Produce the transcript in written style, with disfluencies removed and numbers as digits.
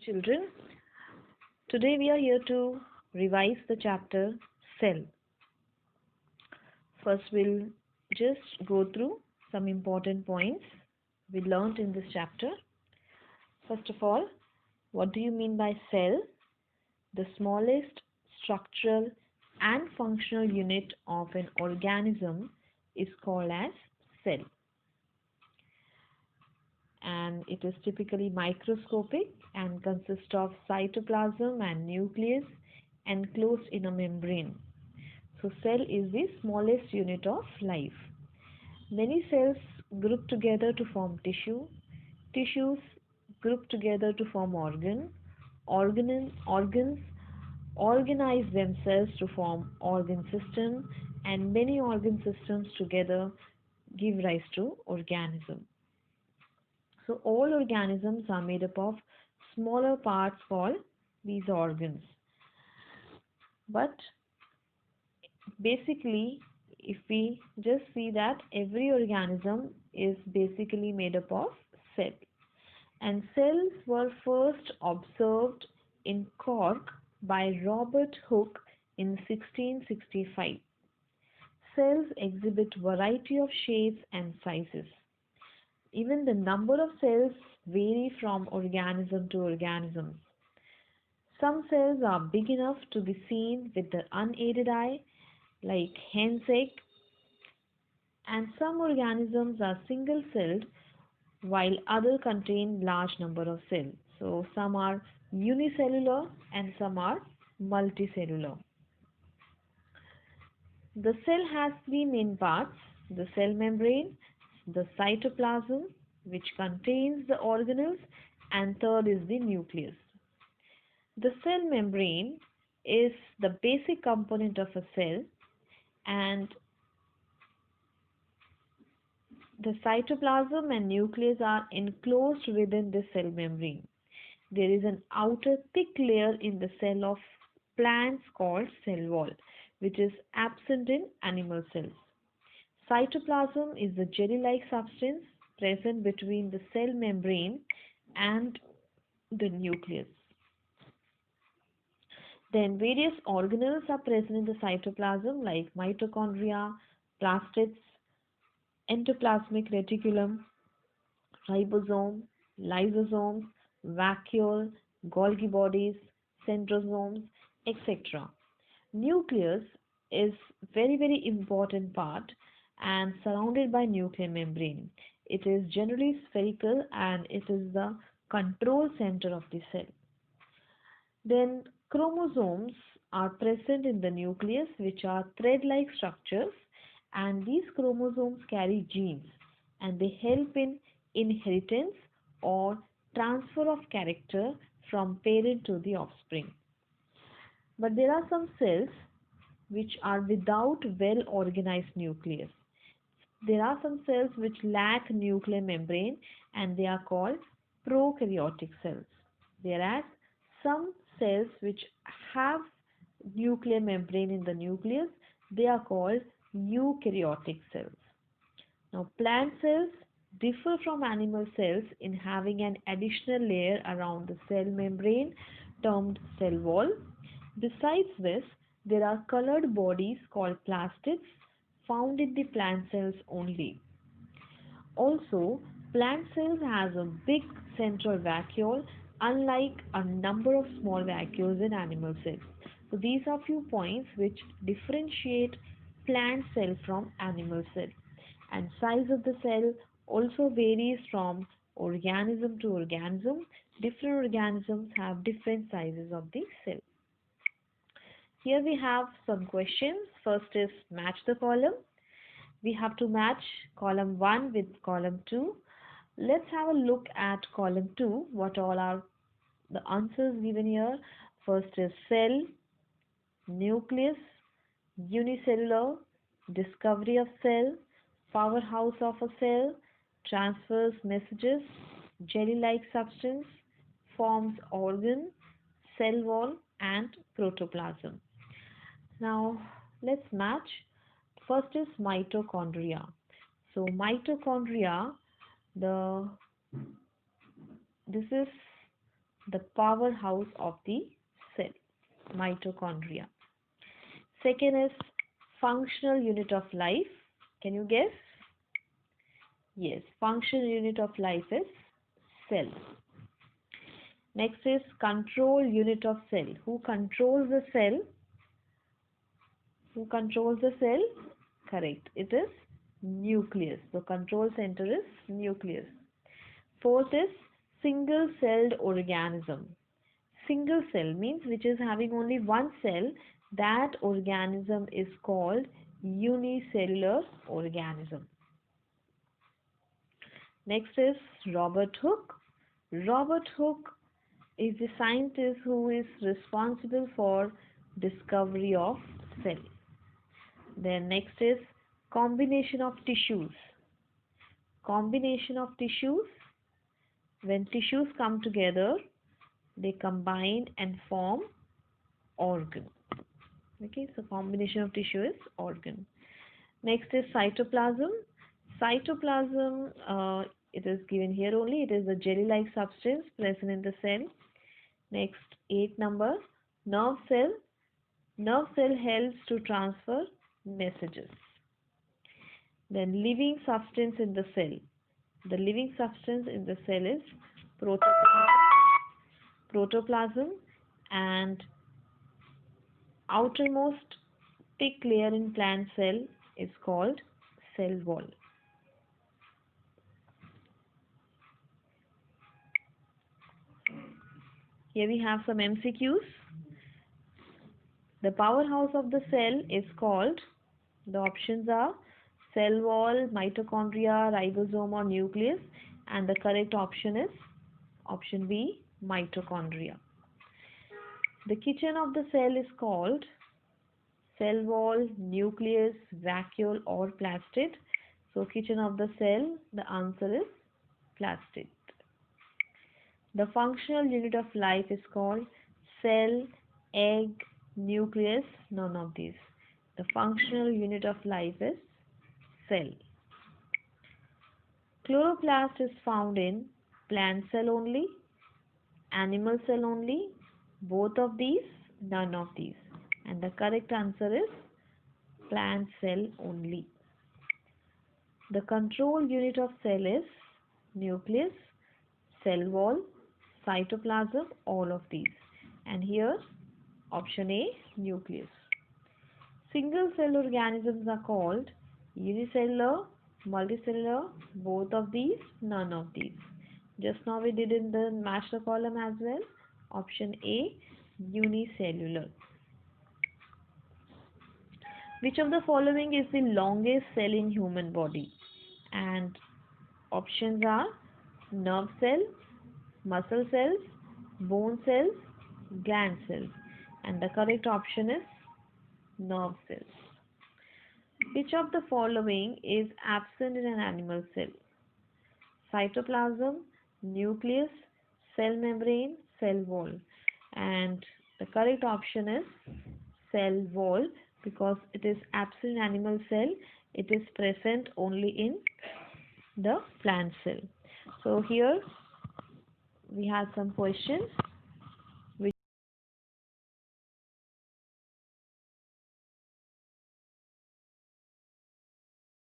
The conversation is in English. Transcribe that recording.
Children, today we are here to revise the chapter Cell. First, we'll just go through some important points we learned in this chapter. First of all, what do you mean by cell? The smallest structural and functional unit of an organism is called as cell, and it is typically microscopic and consists of cytoplasm and nucleus enclosed in a membrane. So cell is the smallest unit of life. Many cells group together to form tissue. Tissues group together to form organs organize themselves to form organ system, and many organ systems together give rise to organism. So all organisms are made up of smaller parts called these organs. But basically, if we just see that every organism is basically made up of cell, and cells were first observed in Cork by Robert Hooke in 1665. Cells exhibit variety of shapes and sizes. Even the number of cells vary from organism to organism. Some cells are big enough to be seen with the unaided eye, like hen's egg, and some organisms are single-celled while others contain large number of cells. So some are unicellular and some are multicellular. The cell has three main parts: the cell membrane, the cytoplasm, which contains the organelles, and third is the nucleus. The cell membrane is the basic component of a cell, and the cytoplasm and nucleus are enclosed within the cell membrane. There is an outer thick layer in the cell of plants called cell wall, which is absent in animal cells. Cytoplasm is the jelly-like substance present between the cell membrane and the nucleus. Then various organelles are present in the cytoplasm like mitochondria, plastids, endoplasmic reticulum, ribosome, lysosomes, vacuole, Golgi bodies, centrosomes, etc. Nucleus is very important part and surrounded by nuclear membrane. It is generally spherical and it is the control center of the cell. Then chromosomes are present in the nucleus, which are thread-like structures, and these chromosomes carry genes and they help in inheritance or transfer of character from parent to the offspring. But there are some cells which are without well organized nucleus. There are some cells which lack nuclear membrane and they are called prokaryotic cells. Whereas some cells which have nuclear membrane in the nucleus, they are called eukaryotic cells. Now plant cells differ from animal cells in having an additional layer around the cell membrane termed cell wall. Besides this, there are colored bodies called plastids found in the plant cells only. Also, plant cells has a big central vacuole, unlike a number of small vacuoles in animal cells. So these are few points which differentiate plant cell from animal cell. And size of the cell also varies from organism to organism. Different organisms have different sizes of the cell. Here we have some questions. First is match the column. We have to match column 1 with column 2. Let's have a look at column 2. What all are the answers given here? First is cell, nucleus, unicellular, discovery of cell, powerhouse of a cell, transfers messages, jelly-like substance, forms organ, cell wall, and protoplasm. Now let's match. First is mitochondria. So mitochondria, this is the powerhouse of the cell, mitochondria. Second is functional unit of life. Can you guess? Yes, functional unit of life is cell. Next is control unit of cell. Who controls the cell? Who controls the cell? Correct. It is nucleus. The control center is nucleus. Fourth is single-celled organism. Single cell means which is having only one cell. That organism is called unicellular organism. Next is Robert Hooke. Robert Hooke is the scientist who is responsible for discovery of cell. Then next is combination of tissues. Combination of tissues. When tissues come together, they combine and form organ. Okay, so combination of tissue is organ. Next is cytoplasm. Cytoplasm, it is given here only. It is a jelly-like substance present in the cell. Next, 8 number, nerve cell. Nerve cell helps to transfer messages. Then living substance in the cell. The living substance in the cell is protoplasm, and outermost thick layer in plant cell is called cell wall. Here we have some MCQs. The powerhouse of the cell is called, the options are cell wall, mitochondria, ribosome or nucleus, and the correct option is option B, mitochondria. The kitchen of the cell is called cell wall, nucleus, vacuole or plastid. So kitchen of the cell, the answer is plastid. The functional unit of life is called cell, egg, nucleus, none of these. The functional unit of life is cell. Chloroplast is found in plant cell only, animal cell only, both of these, none of these. And the correct answer is plant cell only. The control unit of cell is nucleus, cell wall, cytoplasm, all of these. And here option A, nucleus. Single cell organisms are called unicellular, multicellular, both of these, none of these. Just now we did in the master column as well. Option A, unicellular. Which of the following is the longest cell in human body? And options are nerve cell, muscle cells, bone cells, gland cells. And the correct option is nerve cells. Which of the following is absent in an animal cell? Cytoplasm, nucleus, cell membrane, cell wall. And the correct option is cell wall, because it is absent in animal cell. It is present only in the plant cell. So here we have some questions.